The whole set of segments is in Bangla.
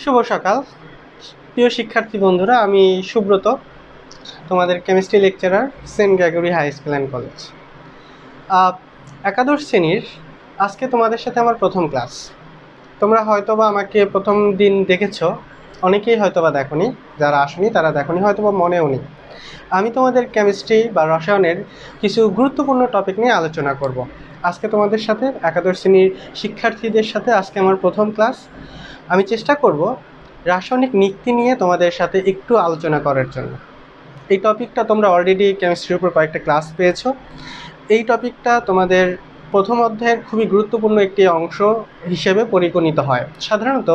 শুভ সকাল প্রিয় শিক্ষার্থী বন্ধুরা, আমি সুব্রত, তোমাদের chemistry lecturer, Saint Gregory high school and college. একাদশ শ্রেণীর আজকে তোমাদের সাথে আমার প্রথম ক্লাস। তোমরা হয়তোবা আমাকে প্রথম দিন দেখেছো, অনেকেই হয়তোবা দেখোনি, যারা আসনি তারা দেখোনি, হয়তোবা মনেও নেই। আমি তোমাদের কেমিস্ট্রি বা রসায়নের কিছু গুরুত্বপূর্ণ টপিক নিয়ে আলোচনা করব আজকে তোমাদের সাথে। একাদশ শ্রেণীর শিক্ষার্থীদের সাথে আজকে আমার প্রথম ক্লাস। আমি চেষ্টা করব রাসায়নিক নীতি নিয়ে তোমাদের সাথে একটু আলোচনা করার জন্য। এই টপিকটা তোমরা অলরেডি কেমিস্ট্রির উপর কয়েকটা ক্লাস পেয়েছো। এই টপিকটা তোমাদের প্রথম অধ্যায়ের খুবই গুরুত্বপূর্ণ একটি অংশ হিসেবে পরিগণিত হয়। সাধারণত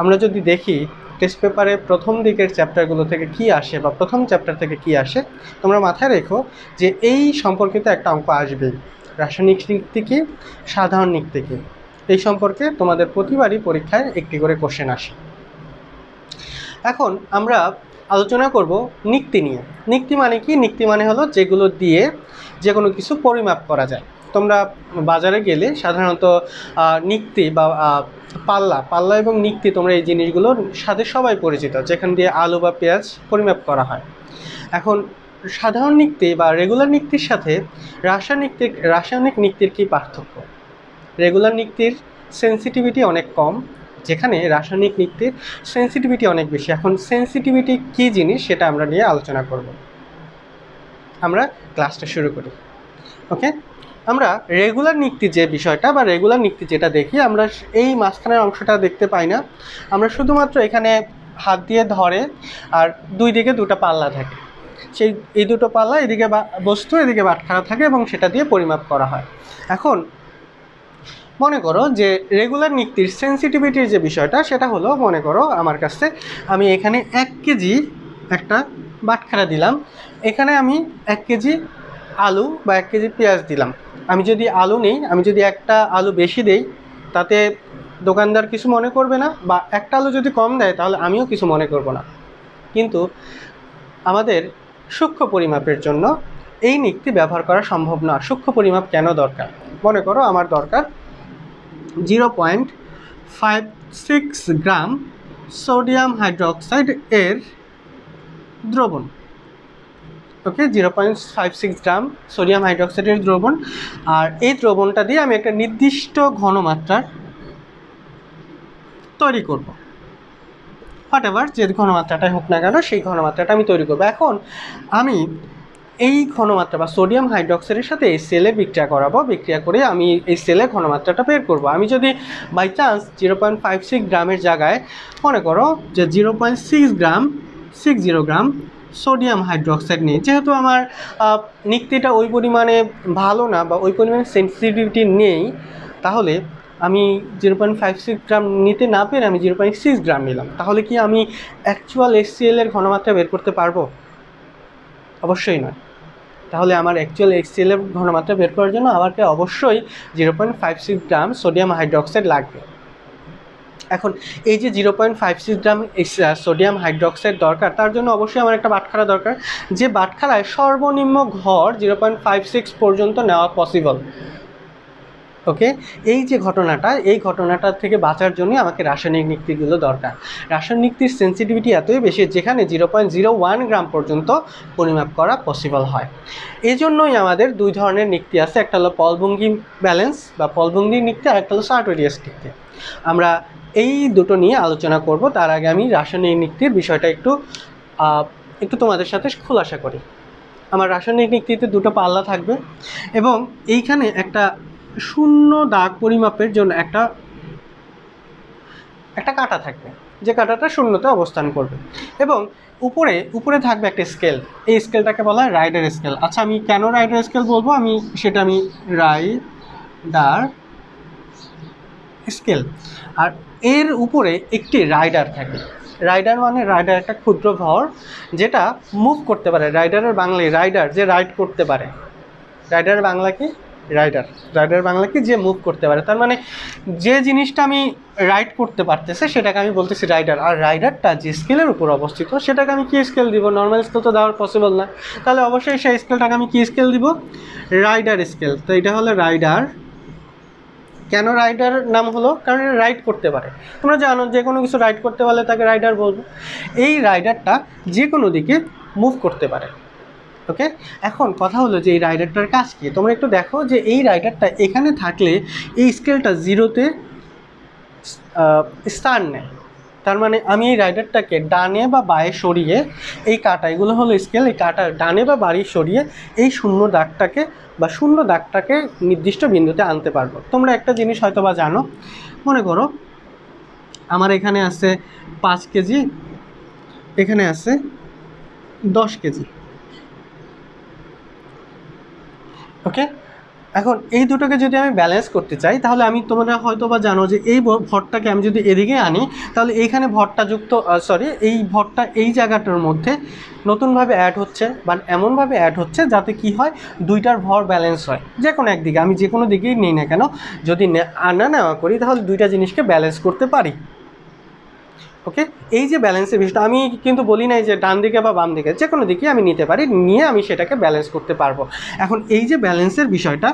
আমরা যদি দেখি টেস্ট পেপারে প্রথম দিকের চ্যাপ্টারগুলো থেকে কি আসে বা প্রথম চ্যাপ্টার থেকে কি আসে, তোমরা মাথায় রেখো যে এই সম্পর্কিত একটা অঙ্ক আসবেই। রাসায়নিক নীতি কি, সাধারণ নীতি কি, এই সম্পর্কে তোমাদের প্রতিবারই পরীক্ষায় একটি করে কোশ্চেন আসে। এখন আমরা আলোচনা করব নীতি নিয়ে। নীতি মানে কি? নীতি মানে হলো যেগুলো দিয়ে যে কোনো কিছু পরিমাপ করা যায়। তোমরা বাজারে গেলে সাধারণত নীতি বা পাল্লা এবং নীতি, তোমরা এই জিনিসগুলোর সাথে সবাই পরিচিত, যেখান দিয়ে আলু বা পেঁয়াজ পরিমাপ করা হয়। এখন সাধারণ নীতি বা রেগুলার নীতির সাথে রাসায়নিক নীতির কী পার্থক্য? রেগুলার নীতির সেন্সিটিভিটি অনেক কম, যেখানে রাসায়নিক নীতির সেন্সিটিভিটি অনেক বেশি। এখন সেন্সিটিভিটি কী জিনিস সেটা আমরা নিয়ে আলোচনা করব। আমরা ক্লাসটা শুরু করি। ওকে, আমরা রেগুলার নীতি যে বিষয়টা বা রেগুলার নীতি যেটা দেখি, আমরা এই মাঝখানের অংশটা দেখতে পাই না। আমরা শুধুমাত্র এখানে হাত দিয়ে ধরে আর দুই দিকে দুটো পাল্লা থাকে, এই দুটো পাল্লা, এদিকে বস্তু, এদিকে বাটখারা থাকে এবং সেটা দিয়ে পরিমাপ করা হয়। এখন মনে করো যে রেগুলার নীতির সেন্সিটিভিটির যে বিষয়টা, সেটা হলো, মনে করো আমার কাছে আমি এখানে 1 কেজি একটা বাটখারা দিলাম, এখানে আমি 1 কেজি আলু বা 1 কেজি পেঁয়াজ দিলাম। আমি যদি আলু নেই, আমি যদি একটা আলু বেশি দেই, তাতে দোকানদার কিছু মনে করবে না, বা একটা আলু যদি কম দেয় তাহলে আমিও কিছু মনে করব না। কিন্তু আমাদের সূক্ষ্ম পরিমাপের জন্য এই নীতি ব্যবহার করা সম্ভব না। সূক্ষ্ম পরিমাপ কেন দরকার? মনে করো আমার দরকার 0.56 গ্রাম সোডিয়াম হাইড্রোক্সাইড এর দ্রবণ। ওকে, 0.56 গ্রাম সোডিয়াম হাইড্রোক্সাইডের দ্রবণ, আর এই দ্রবণটা দিয়ে আমি একটা নির্দিষ্ট ঘনমাত্রার তৈরি করব। হোয়াটএভার, যে ঘনমাত্রাটাই হোক না কেন, সেই ঘনমাত্রাটা আমি তৈরি করব। এখন আমি এই ঘনমাত্রা বা সোডিয়াম হাইড্রোক্সাইডের সাথে এই সেলে বিক্রিয়া করাবো। বিক্রিয়া করে আমি এই সেলের ঘনমাত্রাটা বের করব। আমি যদি বাই চান্স 0.56 গ্রামের জায়গায় মনে করো যে 0.60 গ্রাম সোডিয়াম হাইড্রোক্সাইড নিই, যেহেতু আমার নীতিটা ওই পরিমাণে ভালো না বা ওই পরিমাণে সেন্সিটিভিটি নেই, তাহলে আমি 0.56 গ্রাম নিতে না পেরে আমি 0.6 গ্রাম নিলাম। তাহলে কি আমি অ্যাকচুয়াল HCl এর ঘনমাত্রা বের করতে পারবো? অবশ্যই নয়। তাহলে আমার অ্যাকচুয়াল HCl এর ঘনমাত্রা বের করার জন্য আমাকে অবশ্যই 0.56 গ্রাম সোডিয়াম হাইড্রোক্সাইড লাগবে। এখন এই যে 0.56 গ্রাম সোডিয়াম হাইড্রোক্সাইড দরকার, তার জন্য অবশ্যই আমার একটা বাটখারা দরকার, যে বাটখারায় সর্বনিম্ন ঘর 0.56 পর্যন্ত নেওয়া পসিবল। ওকে, এই যে এই ঘটনাটা থেকে বাঁচার জন্য আমাকে রাসায়নিক নীতিগুলো দরকার। রাসায়নিক নীতির সেন্সিটিভিটি এতই বেশি যেখানে 0.01 গ্রাম পর্যন্ত পরিমাপ করা পসিবল হয়। এই জন্যই আমাদের দুই ধরনের নীতি আছে, একটা হলো পলভঙ্গি ব্যালেন্স বা পলভঙ্গি নীতি, আর একটা হলো সার্টোরিয়াস নীতি। আমরা এই দুটো নিয়ে আলোচনা করব। তার আগে আমি রাসায়নিক নীতির বিষয়টা একটু তোমাদের সাথে খোলাসা করি। আমার রাসায়নিক নীতিতে দুটো পাল্লা থাকবে এবং এইখানে একটা শূন্য দাগ পরিমাপের জন্য একটা কাঁটা থাকবে, যে কাঁটাটা শূন্যতে অবস্থান করবে, এবং উপরে থাকবে একটা স্কেল। এই স্কেলটাকে বলা হয় রাইডার স্কেল। আচ্ছা, আমি কেন রাইডার স্কেল বলবো, আমি রাইডার স্কেল। আর এর উপরে একটি রাইডার থাকে। রাইডার মানে একটা ক্ষুদ্র ভর যেটা মুভ করতে পারে। রাইডারের বাংলায় রাইডার, যে রাইড করতে পারে। রাইডারের বাংলা কি? রাইডার বাংলা কি? যে মুভ করতে পারে। তার মানে যে জিনিসটা আমি রাইড করতে পারতেছে সেটাকে আমি বলতেছি রাইডার। আর রাইডারটা যে স্কেলের উপর অবস্থিত সেটাকে আমি কি স্কেল দিব? নর্মাল স্কেল তো দেওয়ার পসিবল না, তাহলে অবশ্যই সেই স্কেলটাকে আমি কি স্কেল দিব? Rider scale. তো এটা হলো রাইডার কেন রাইডার নাম হলো? কারণ এটা রাইড করতে পারে। তোমরা জানো যে কোনো কিছু রাইড করতে পারলে তাকে রাইডার বলবো। এই রাইডারটা যে কোনো দিকে মুভ করতে পারে। ওকে, এখন কথা হলো যে এই রাইডারটার কাজ কী। তোমরা একটু দেখো যে এই রাইডারটা এখানে থাকলে এই স্কেলটা 0-তে স্থান নেয়। তার মানে আমি এই রাইডারটাকে ডানে বা বাঁয়ে সরিয়ে, এই কাটা, এগুলো হলো স্কেল, এই কাটা ডানে বা বাঁয়ে সরিয়ে এই শূন্য দাগটাকে নির্দিষ্ট বিন্দুতে আনতে পারবো। তোমরা একটা জিনিস হয়তো বা জানো, মনে করো আমার এখানে আছে 5 কেজি, এখানে আছে 10 কেজি। ওকে, এখন এই দুটোকে যদি আমি ব্যালেন্স করতে চাই তাহলে তোমরা হয়তো বা জানো যে এই ভরটাকে আমি যদি এদিকে আনি তাহলে এইখানে ভরটা এই ভরটা এই জায়গাটার মধ্যে নতুনভাবে অ্যাড হচ্ছে, বা এমনভাবে অ্যাড হচ্ছে যাতে কি হয়, দুইটার ভর ব্যালেন্স হয়। যে কোনো একদিকে, আমি যে কোনো দিকেই নিই না কেন, যদি নেওয়া করি তাহলে দুইটা জিনিসকে ব্যালেন্স করতে পারি। ওকে, এই যে ব্যালেন্সের বিষয়টা, আমি কিন্তু বলি নাই যে ডান দিকে বা বাম দিকে, যে কোনো দিকে আমি নিতে পারি, নিয়ে আমি সেটাকে ব্যালেন্স করতে পারবো। এখন এই যে ব্যালেন্সের বিষয়টা,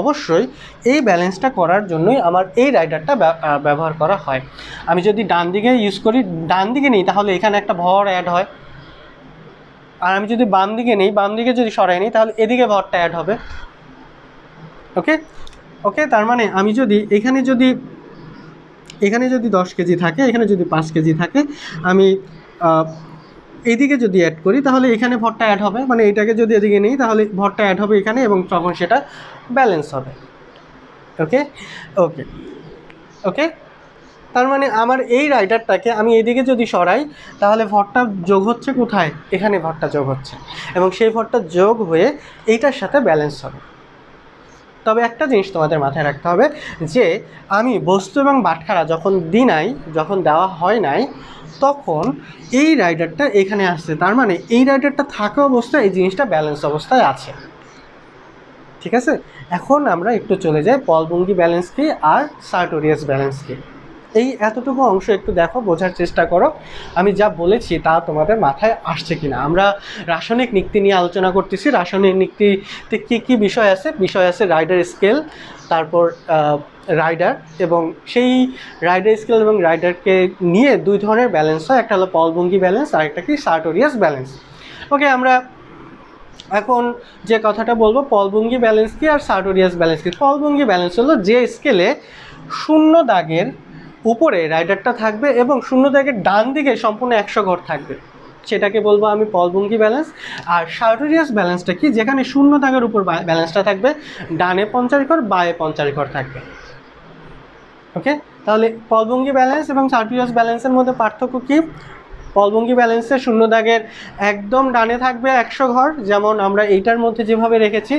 অবশ্যই এই ব্যালেন্সটা করার জন্যই আমার এই রাইডারটা ব্যবহার করা হয়। আমি যদি ডান দিকে ইউজ করি, ডান দিকে নিই, তাহলে এখানে একটা ভর অ্যাড হয়। আর আমি যদি বাম দিকে নিই, বাম দিকে যদি সরাই নিই, তাহলে এদিকে ভরটা অ্যাড হবে। ওকে ওকে, তার মানে আমি যদি এখানে যদি 10 কেজি থাকে, এখানে যদি 5 কেজি থাকে, আমি এইদিকে যদি অ্যাড করি তাহলে এখানে ভরটা অ্যাড হবে। মানে এটাকে যদি এদিকে নিই তাহলে ভরটা অ্যাড হবে এখানে, এবং তখন সেটা ব্যালেন্স হবে। ওকে ওকে ওকে, তার মানে আমার এই রাইডারটাকে আমি এদিকে যদি সরাই তাহলে ভরটা যোগ হচ্ছে কোথায়? এখানে ভরটা যোগ হচ্ছে, এবং সেই ভরটা যোগ হয়ে এইটার সাথে ব্যালেন্স হবে। তবে একটা জিনিস তোমাদের মাথায় রাখতে হবে যে আমি বস্তু এবং বাটখারা যখন দেওয়া হয় নাই, তখন এই রাইডারটা এখানে আসছে। তার মানে এই রাইডারটা থাকা অবস্থায় এই জিনিসটা ব্যালেন্স অবস্থায় আছে। ঠিক আছে, এখন আমরা একটু চলে যাই পলভঙ্গি ব্যালেন্স কি আর সার্টোরিয়াস ব্যালেন্স কি। এই এতটুকু অংশ একটু দেখো, বোঝার চেষ্টা করো আমি যা বলেছি তা তোমাদের মাথায় আসছে কিনা। আমরা রাসায়নিক নিক্তি নিয়ে আলোচনা করতেছি। রাসায়নিক নিক্তিতে কী বিষয় আছে রাইডার স্কেল, তারপর রাইডার, এবং সেই রাইডার স্কেল এবং রাইডারকে নিয়ে দুই ধরনের ব্যালেন্স হয়, একটা হলো পলভঙ্গি ব্যালেন্স আর একটা কি সার্টোরিয়াস ব্যালেন্স। ওকে, আমরা এখন যে কথাটা বলবো পলভঙ্গি ব্যালেন্স কি আর সার্টোরিয়াস ব্যালেন্স কি। পলভঙ্গি ব্যালেন্স হলো যে স্কেলে শূন্য দাগের উপরে রাইডারটা থাকবে এবং শূন্য দাগের ডান দিকে সম্পূর্ণ 100 ঘর থাকবে, সেটাকে বলবো আমি পলভঙ্গি ব্যালেন্স। আর সার্টোরিয়াস ব্যালেন্সটা কি, যেখানে শূন্য দাগের উপর ব্যালেন্সটা থাকবে, ডানে 50 ঘর, বাঁয়ে 50 ঘর থাকবে। ওকে, তাহলে পলভঙ্গি ব্যালেন্স এবং সার্টোরিয়াস ব্যালেন্সের মধ্যে পার্থক্য কি? পলভঙ্গি ব্যালেন্সে শূন্য দাগের একদম ডানে থাকবে 100 ঘর, যেমন আমরা এইটার মধ্যে যেভাবে রেখেছি,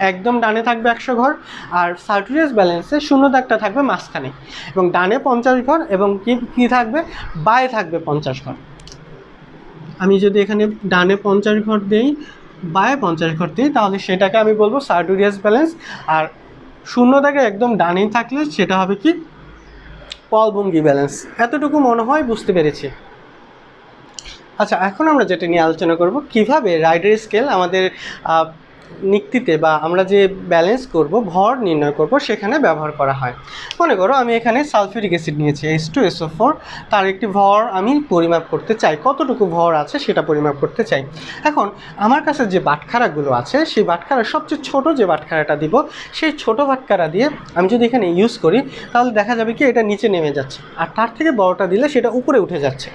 একদম ডানে থাকবে 100 ঘর। আর সার্টোরিয়াস ব্যালেন্সে শূন্য দাগটা থাকবে মাঝখানে, এবং ডানে 50 ঘর, এবং কি থাকবে, বাঁয়ে থাকবে 50 ঘর। আমি যদি এখানে ডানে 50 ঘর দিই, বাঁয়ে 50 ঘর দিই, তাহলে সেটাকে আমি বলবো সার্টোরিয়াস ব্যালেন্স। আর শূন্য দাগে একদম ডানেই থাকলে সেটা হবে কি, পলভঙ্গি ব্যালেন্স। এতটুকু মনে হয় বুঝতে পেরেছি। আচ্ছা, এখন আমরা যেটা নিয়ে আলোচনা করব, কিভাবে রাইডার স্কেল আমাদের নিক্তিতে বা আমরা যে ব্যালেন্স করব, ভর নির্ণয় করব, সেখানে ব্যবহার করা হয়। মনে করো আমি এখানে সালফিউরিক অ্যাসিড নিয়েছি, H2SO4, তার একটি ভর আমি পরিমাপ করতে চাই, কতটুকু ভর আছে সেটা পরিমাপ করতে চাই। এখন আমার কাছে যে বাটখারাগুলো আছে, সেই বাটখারা সবচেয়ে ছোট যে বাটখারাটা দিব, সেই ছোট বাটখারা দিয়ে আমি যদি এখানে ইউজ করি, তাহলে দেখা যাবে কি এটা নিচে নেমে যাচ্ছে, আর তার থেকে বড়টা দিলে সেটা উপরে উঠে যাচ্ছে।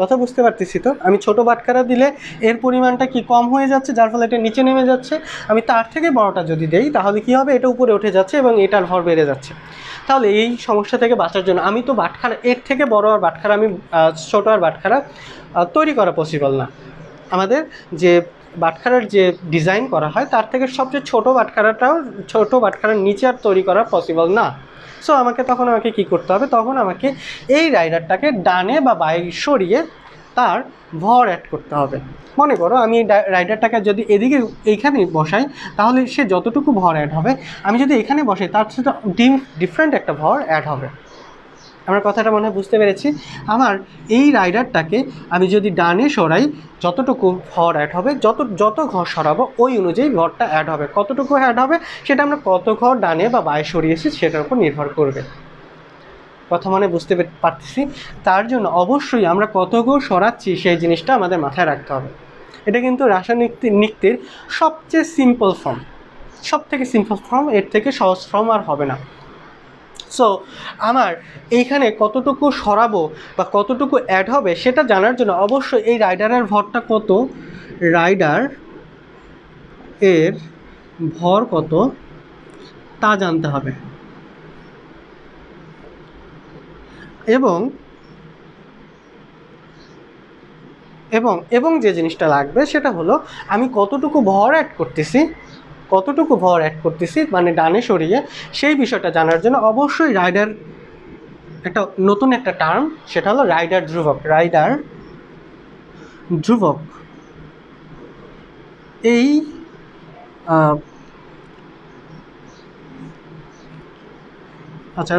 কথা বুঝতে পারতেছি তো? আমি ছোট বাটখারা দিলে এর পরিমাণটা কি কম হয়ে যাচ্ছে, যার ফলে এটা নিচে নেমে যাচ্ছে। আমি তার থেকে বড়টা যদি দেই তাহলে কি হবে, এটা উপরে উঠে যাচ্ছে এবং এটার ভর বেড়ে যাচ্ছে। তাহলে এই সমস্যা থেকে বাঁচার জন্য আমি তো বাটখারা, এর থেকে বড় আর বাটখারা আমি ছোট আর বাটখারা তৈরি করা পসিবল না। আমাদের যে বাটখারার যে ডিজাইন করা হয় তার থেকে সবচেয়ে ছোট বাটখারার নিচে আর তৈরি করা পসিবল না। সো তখন আমাকে কী করতে হবে, তখন আমাকে এই রাইডারটাকে ডানে বা বাঁয়ে সরিয়ে তার ভর অ্যাড করতে হবে। মনে করো আমি এই রাইডারটাকে যদি এইখানে বসাই, তাহলে সে যতটুকু ভর অ্যাড হবে, আমি যদি এখানে বসাই তার সাথে ডিফারেন্ট একটা ভর অ্যাড হবে। আমার কথাটা মনে হয় বুঝতে পেরেছি। আমার এই রাইডারটাকে আমি যদি ডানে সরাই, যতটুকু ভর অ্যাড হবে, যত ঘর সরাবো ওই অনুযায়ী ভরটা অ্যাড হবে। কতটুকু অ্যাড হবে সেটা আমরা কত ঘর ডানে বা বায়ে সরিয়েছি সেটার উপর নির্ভর করবে। কথা মানে বুঝতে পারতেছি। তার জন্য অবশ্যই আমরা কত ঘর সরাচ্ছি সেই জিনিসটা আমাদের মাথায় রাখতে হবে। এটা কিন্তু রাসায়নিক নিক্তির সবচেয়ে সিম্পল ফর্ম, সব থেকে সিম্পল ফর্ম, এর থেকে সহজ ফর্ম আর হবে না। সো আমার এইখানে কতটুকু সরাবো বা কতটুকু অ্যাড হবে সেটা জানার জন্য অবশ্যই এই রাইডারের ভরটা কত, রাইডার এর ভর কত তা জানতে হবে। এবং এবং এবং যে জিনিসটা লাগবে সেটা হলো আমি কতটুকু ভর অ্যাড করতেছি মানে ডানে সরিয়ে, সেই বিষয়টা জানার জন্য অবশ্যই রাইডার একটা নতুন একটা টার্ম, সেটা হলো রাইডার ধ্রুবক। রাইডার ধ্রুবক এই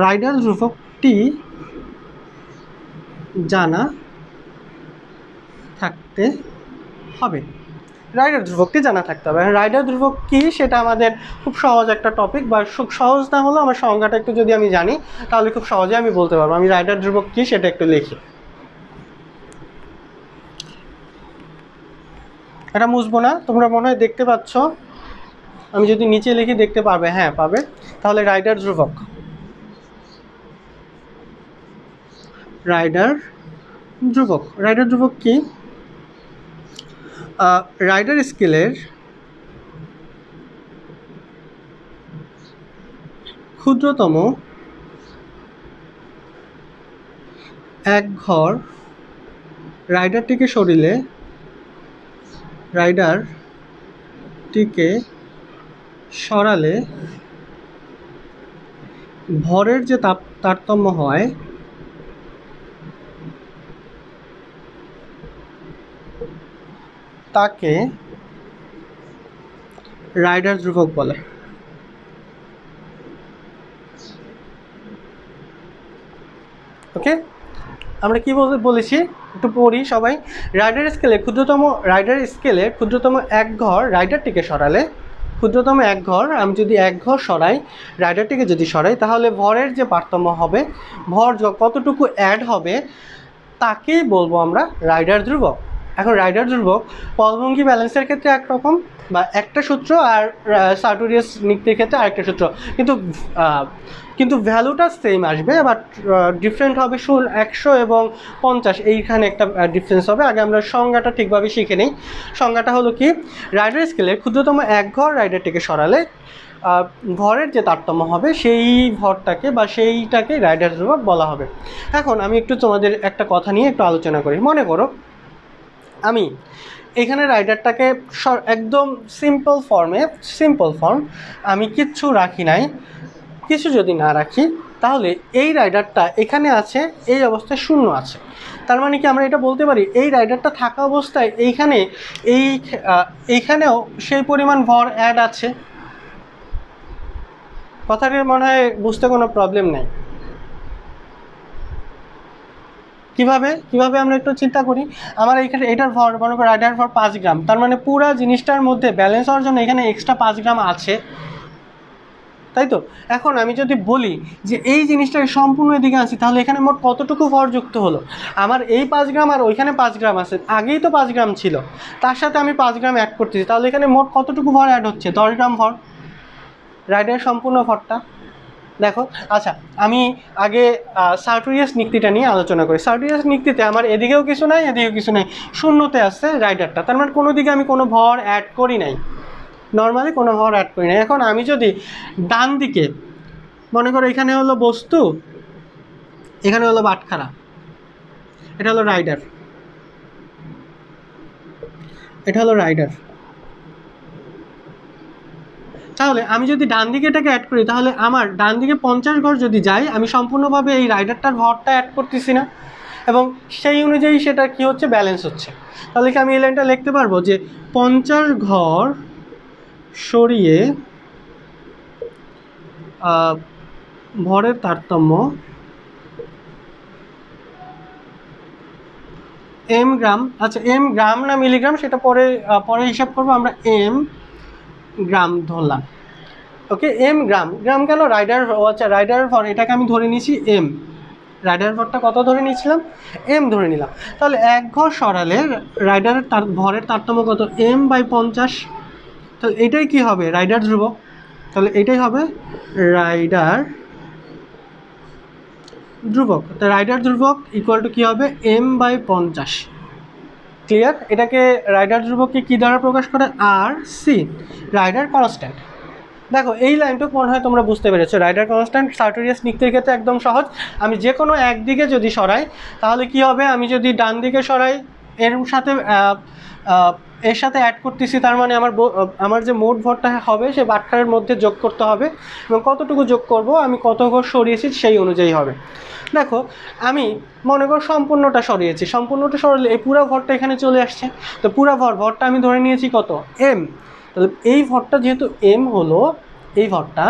রাইডার ধ্রুবকটি জানা থাকতে হবে। রাইডার ধ্রুবকটি জানা থাকতে হবে। রাইডার ধ্রুবক কী সেটা আমাদের খুব সহজ একটা টপিক, বা খুব সহজ না হলেও আমার সংজ্ঞাটা একটু যদি আমি জানি তাহলে খুব সহজে আমি বলতে পারবো। আমি রাইডার ধ্রুবক কী সেটা একটু লিখি। এটা মুছবো না, তোমরা মনে হয় দেখতে পাচ্ছ। আমি যদি নিচে লিখি দেখতে পারবে, হ্যাঁ পাবে। তাহলে রাইডার ধ্রুবক, রাইডার ধ্রুবক কি? রাইডার স্কেলের ক্ষুদ্রতম এক ঘর রাইডারটিকে সরালে ভরের যে তারতম্য হয় তাকে রাইডার ধ্রুবক বলে। ওকে, আমরা কি বলেছি একটু পড়ি সবাই। রাইডার স্কেলের ক্ষুদ্রতম এক ঘর রাইডারটিকে সরালে, ক্ষুদ্রতম এক ঘর আমি যদি এক ঘর সরাই, রাইডারটিকে যদি সরাই, তাহলে ভরের যে পারতম্য হবে, ভর কতটুকু অ্যাড হবে তাকেই বলবো আমরা রাইডার ধ্রুবক। এখন রাইডার ধ্রুবক পদভঙ্গি ব্যালেন্সের ক্ষেত্রে একরকম বা একটা সূত্র, আর সার্টোরিয়াস নিক্তির ক্ষেত্রে আরেকটা সূত্র, কিন্তু ভ্যালুটা সেম আসবে, বাট ডিফারেন্ট হবে 100 এবং 50, এইখানে একটা ডিফারেন্স হবে। আগে আমরা সংজ্ঞাটা ঠিকভাবে শিখে নিই। সংজ্ঞাটা হলো কি, রাইডার স্কেলের ক্ষুদ্রতম এক ঘর রাইডারটিকে সরালে ভরের যে তারতম্য হবে সেই ভরটাকে বা সেইটাকে রাইডার ধ্রুবক বলা হবে। এখন আমি একটু তোমাদের একটা কথা নিয়ে একটু আলোচনা করি। মনে করো আমি এখানে রাইডারটাকে একদম সিম্পল ফর্ম, আমি কিচ্ছু রাখি নাই। কিছু যদি না রাখি তাহলে এই রাইডারটা এখানে আছে, এই অবস্থায় শূন্য আছে। তার মানে কি আমরা এটা বলতে পারি এই রাইডারটা থাকা অবস্থায় এইখানেও সেই পরিমাণ ভর অ্যাড আছে। কথাটির মনে হয় বুঝতে কোনো প্রবলেম নেই। কিভাবে আমরা একটু চিন্তা করি। আমার এইখানে এটার ভর মনে করি রাইডার ভর 5 গ্রাম, তার মানে পুরো জিনিসটার মধ্যে ব্যালেন্স হওয়ার জন্য এখানে এক্সট্রা 5 গ্রাম আছে, তাই তো? এখন আমি যদি বলি যে এই জিনিসটাকে সম্পূর্ণ এদিকে আনছি, তাহলে এখানে মোট কতটুকু ভর যুক্ত হলো? আমার এই 5 গ্রাম আর ওইখানে 5 গ্রাম আছে, আগেই তো 5 গ্রাম ছিল, তার সাথে আমি 5 গ্রাম অ্যাড করতেছি, তাহলে এখানে মোট কতটুকু ভর অ্যাড হচ্ছে? 10 গ্রাম ভর, রাইডারের সম্পূর্ণ ভরটা। দেখো, আচ্ছা আমি আগে সার্টোরিয়াস নিক্তিটা নিয়ে আলোচনা করি। সার্টোরিয়াস নিক্তিতে আমার এদিকেও কিছু নাই, এদিকেও কিছু নাই, শূন্যতে আসছে রাইডারটা, তার মানে কোনো দিকে আমি কোনো ভর অ্যাড করি নাই, নর্মালি কোনো ভর অ্যাড করি নাই। এখন আমি যদি ডান দিকে মনে করো এখানে হলো বস্তু, এখানে হলো বাটখারা, এটা হলো রাইডার, তাহলে আমি যদি ডান দিকে এটাকে অ্যাড করি, তাহলে আমার ডান দিকে 50 ঘর যদি যাই, আমি সম্পূর্ণভাবে এই রাইডারটার ভরটা অ্যাড করতেছি না, এবং সেই অনুযায়ী সেটা কি হচ্ছে, ব্যালেন্স হচ্ছে। তাহলে কি আমি এই লাইনটা লিখতে পারবো যে 50 ঘর সরিয়ে ভরের তারতম্য এম গ্রাম, আচ্ছা এম গ্রাম না মিলিগ্রাম সেটা পরে পরে হিসাব করবো, আমরা এম গ্রাম ধরলাম। ওকে, এম গ্রাম, গ্রাম কেন রাইডার, আচ্ছা রাইডার ভর এটাকে আমি ধরে নিয়েছি এম, রাইডার ভরটা কত ধরে নিয়েছিলাম, এম ধরে নিলাম। তাহলে এক ঘর সরালে রাইডারের তার ভরের তারতম্য কত, এম বাই 50। তাহলে এটাই কি হবে, রাইডার ধ্রুবক। তাহলে এটাই হবে রাইডার ধ্রুবক। তো রাইডার ধ্রুবক ইকুয়াল টু কী হবে, এম বাই 50। ক্লিয়ার? এটাকে রাইডার ধ্রুবককে কী দ্বারা প্রকাশ করে, আর সি, রাইডার কনস্ট্যান্ট। দেখো এই লাইনটুকু মনে হয় তোমরা বুঝতে পেরেছো। রাইডার কনস্ট্যান্ট সার্টোরিয়াস নিক্তের ক্ষেত্রে একদম সহজ। আমি যে কোনো একদিকে যদি সরাই তাহলে কি হবে, আমি যদি ডান দিকে সরাই এর সাথে এর সাথে অ্যাড করতেছি, তার মানে আমার যে মোট ভরটা হবে সে বাটখারের মধ্যে যোগ করতে হবে, এবং কতটুকু যোগ করব আমি কত ঘর সরিয়েছি সেই অনুযায়ী হবে। দেখো আমি মনে কর সম্পূর্ণটা সরিয়েছি, সম্পূর্ণটা সরালে এই পুরো ভরটা এখানে চলে আসছে। তো পুরো ভরটা আমি ধরে নিয়েছি কত, এম। তাহলে এই ভরটা যেহেতু এম হলো এই ভরটা,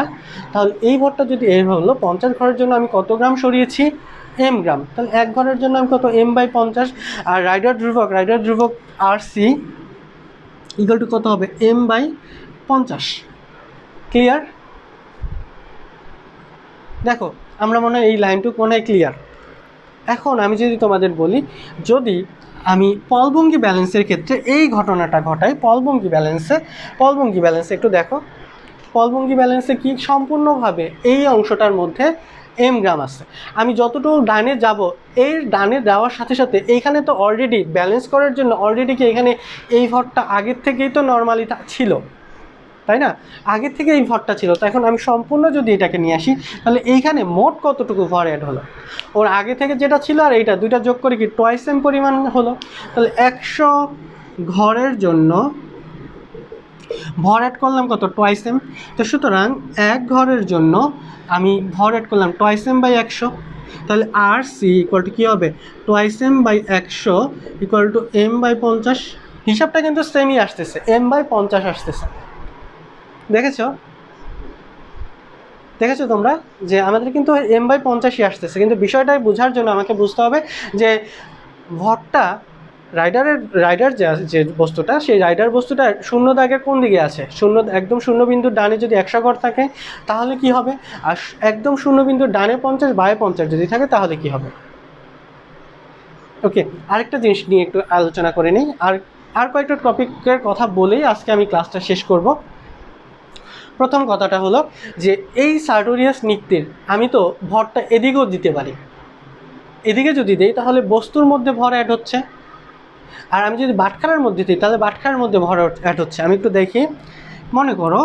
তাহলে এই ভরটা যদি এম হলো 50 ঘরের জন্য আমি কত গ্রাম সরিয়েছি, এম গ্রাম। তাহলে এক ঘরের জন্য আমি কত, এম বাই 50। আর রাইডার ধ্রুবক আর সি ইকুয়াল টু কত হবে, এম বাই 50। ক্লিয়ার? দেখো আমরা মনে হয় এই লাইনটুকু মনে হয় ক্লিয়ার। এখন আমি যদি তোমাদের বলি, যদি আমি পলভঙ্গি ব্যালেন্সের ক্ষেত্রে এই ঘটনাটা ঘটাই, পলভঙ্গি ব্যালেন্সে একটু দেখো, পলভঙ্গি ব্যালেন্সে কি সম্পূর্ণভাবে এই অংশটার মধ্যে এম গ্রাম আছে। আমি যতটুকু ডানে যাব, এই ডানে যাওয়ার সাথে সাথে এইখানে তো অলরেডি ব্যালেন্স করার জন্য অলরেডি কি এখানে এই ভরটা আগের থেকেই তো নর্মালি ছিল, তাই না? আগের থেকে এই ভরটা ছিল। তো এখন আমি সম্পূর্ণ যদি এটাকে নিয়ে আসি তাহলে এইখানে মোট কতটুকু ভর অ্যাড হলো, ওর আগে থেকে যেটা ছিল আর এইটা দুইটা যোগ করে কি টয়েস এম পরিমাণ হলো। তাহলে 100 ঘরের জন্য ভর অ্যাড করলাম কত, টয়েস এম। তো সুতরাং এক ঘরের জন্য আমি ভর অ্যাড করলাম টয়েস এম বাই 100। তাহলে আর সি ইকুয়াল টু কী হবে, টয়েস M by 100 equal to M by 50। হিসাবটা কিন্তু সেমই আসতেছে, এম বাই 50 আসতেছে। দেখেছো তোমরা যে আমাদের কিন্তু এম বাই 50ই আসতেছে, কিন্তু বিষয়টা বোঝার জন্য আমাকে বুঝতে হবে যে ভরটা রাইডার যে বস্তুটা, সেই রাইডার বস্তুটা শূন্য দাগের কোন দিকে আছে, একদম শূন্য বিন্দুর ডানে যদি 100 ঘর থাকে তাহলে কি হবে, আর একদম শূন্য বিন্দুর ডানে 50 বাই 50 যদি থাকে তাহলে কি হবে। ওকে, আরেকটা জিনিস নিয়ে একটু আলোচনা করে নিই, আর কয়েকটা টপিকের কথা বলেই আজকে আমি ক্লাসটা শেষ করব। প্রথম কথাটা হলো যে এই সার্টোরিয়াস নিক্তের আমি তো ভরটা এদিকেও দিতে পারি, এদিকে যদি দিই তাহলে বস্তুর মধ্যে ভর অ্যাড হচ্ছে, আর আমি যদি বাটখারার মধ্যে দিই তাহলে বাটখারার মধ্যে ভর অ্যাড হচ্ছে। আমি একটু দেখি, মনে করো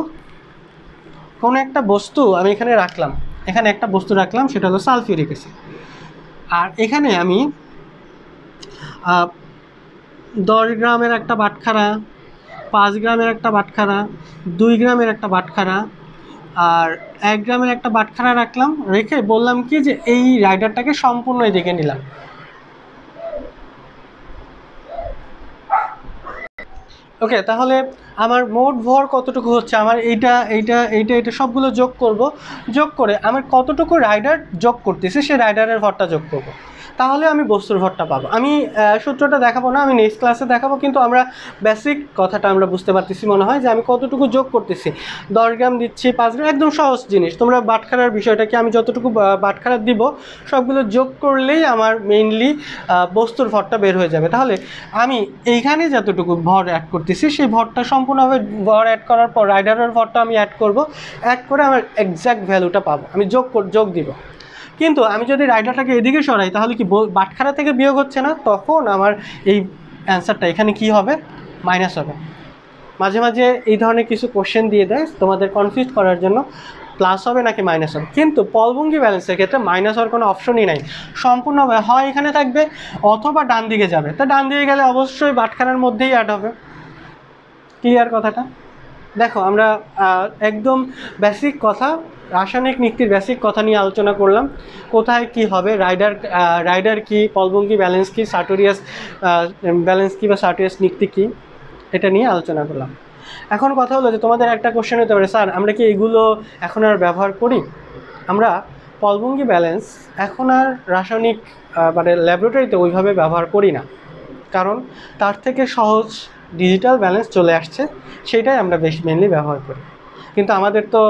কোনো একটা বস্তু আমি এখানে রাখলাম, এখানে একটা বস্তু রাখলাম সেটা হলো সালফিউরিক অ্যাসিড, আর এখানে আমি 10 গ্রামের একটা বাটখারা, 5 গ্রামের একটা বাটখারা, 2 গ্রামের একটা বাটখারা আর 1 গ্রামের একটা বাটখারা রাখলাম, রেখে বললাম কি যে এই রাইডারটাকে সম্পূর্ণ এদিকে নিলাম। ওকে, তাহলে আমার মোট ভর কতটুকু হচ্ছে, আমার এইটা সবগুলো যোগ করব, যোগ করে আমার কতটুকু রাইডার যোগ করতেছে সেই রাইডারের ভরটা যোগ করব, তাহলে আমি বস্তুর ভরটা পাবো। আমি সূত্রটা দেখাবো না, আমি নেক্সট ক্লাসে দেখাবো, কিন্তু আমরা বেসিক কথাটা আমরা বুঝতে পারতেছি মনে হয় যে আমি কতটুকু যোগ করতেছি। 10 গ্রাম দিচ্ছি, 5 গ্রাম, একদম সহজ জিনিস। তোমরা বাটখারার বিষয়টাকে আমি যতটুকু বাটখারা দিব সবগুলো যোগ করলেই আমার মেইনলি বস্তুর ভরটা বের হয়ে যাবে। তাহলে আমি এইখানে যতটুকু ভর অ্যাড করতেছি সেই ভরটা সম্পূর্ণভাবে ভর অ্যাড করার পর রাইডারের ভরটা আমি অ্যাড করব, অ্যাড করে আমার এক্স্যাক্ট ভ্যালুটা পাবো, আমি যোগ দিব। কিন্তু আমি যদি রাইডারটাকে এদিকে সরাই তাহলে কি বাটখারা থেকে বিয়োগ হচ্ছে না, তখন আমার এই অ্যান্সারটা এখানে কি হবে, মাইনাস হবে। মাঝে মাঝে এই ধরনের কিছু কোশ্চেন দিয়ে দেয় তোমাদের কনফিউজ করার জন্য, প্লাস হবে নাকি মাইনাস হবে, কিন্তু পলভঙ্গি ব্যালেন্সের ক্ষেত্রে মাইনাস হওয়ার কোনো অপশনই নাই, সম্পূর্ণভাবে হয় এখানে থাকবে অথবা ডান দিকে যাবে। তো ডান দিকে গেলে অবশ্যই বাটখারার মধ্যেই অ্যাড হবে। ক্লিয়ার কথাটা? দেখো আমরা একদম বেসিক কথা, রাসায়নিক নিক্তির বেসিক কথা নিয়ে আলোচনা করলাম, কোথায় কি হবে, রাইডার কি, পলভঙ্গি ব্যালেন্স কি, সার্টোরিয়াস ব্যালেন্স কি বা সার্টোরিয়াস নিক্তি কি, এটা নিয়ে আলোচনা করলাম। এখন কথা হলো যে তোমাদের একটা কোশ্চেন হতে পারে, স্যার আমরা কি এগুলো এখন আর ব্যবহার করি? আমরা পলভঙ্গি ব্যালেন্স এখন আর রাসায়নিক মানে ল্যাবরেটরিতে ওইভাবে ব্যবহার করি না, কারণ তার থেকে সহজ ডিজিটাল ব্যালেন্স চলে আসছে, সেটাই আমরা বেশি মেনলি ব্যবহার করি। কিন্তু আমাদের তো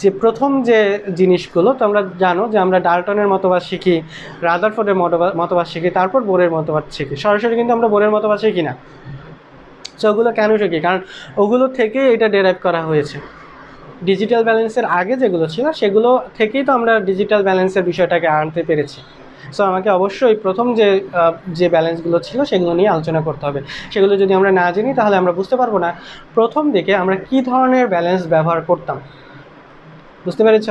যে প্রথম যে জিনিসগুলো তো আমরা জানো যে আমরা ডাল্টনের মতবাদ শিখি, রাদারফোর্ডের মতবাদ শিখি, তারপর বোরের মতবাদ শিখি। সরাসরি কিন্তু আমরা বোরের মতবাদ শিখি না। সো ওগুলো কেন শিখি? কারণ ওগুলো থেকেই এটা ডেরাইভ করা হয়েছে। ডিজিটাল ব্যালেন্সের আগে যেগুলো ছিল সেগুলো থেকেই তো আমরা ডিজিটাল ব্যালেন্সের বিষয়টাকে আনতে পেরেছি। সো আমাকে অবশ্যই প্রথম যে ব্যালেন্সগুলো ছিল সেগুলো নিয়ে আলোচনা করতে হবে। সেগুলো যদি আমরা না জানি তাহলে আমরা বুঝতে পারবো না প্রথম দিকে আমরা কী ধরনের ব্যালেন্স ব্যবহার করতাম। বুঝতে পেরেছ?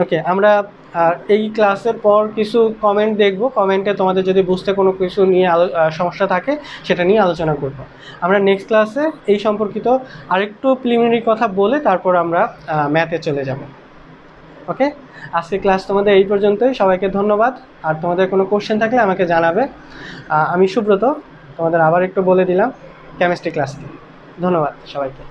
ওকে, আমরা এই ক্লাসের পর কিছু কমেন্ট দেখব। কমেন্টে তোমাদের যদি বুঝতে কোনো কিছু নিয়ে সমস্যা থাকে সেটা নিয়ে আলোচনা করব। আমরা নেক্সট ক্লাসে এই সম্পর্কিত আরেকটু প্রিলিমিনারি কথা বলে তারপর আমরা ম্যাথে চলে যাব। ওকে, আজকে ক্লাস তোমাদের এই পর্যন্তই। সবাইকে ধন্যবাদ। আর তোমাদের কোনো কোশ্চেন থাকলে আমাকে জানাবে। আমি সুব্রত, তোমাদের আবার একটু বলে দিলাম কেমিস্ট্রি ক্লাস। ধন্যবাদ সবাইকে।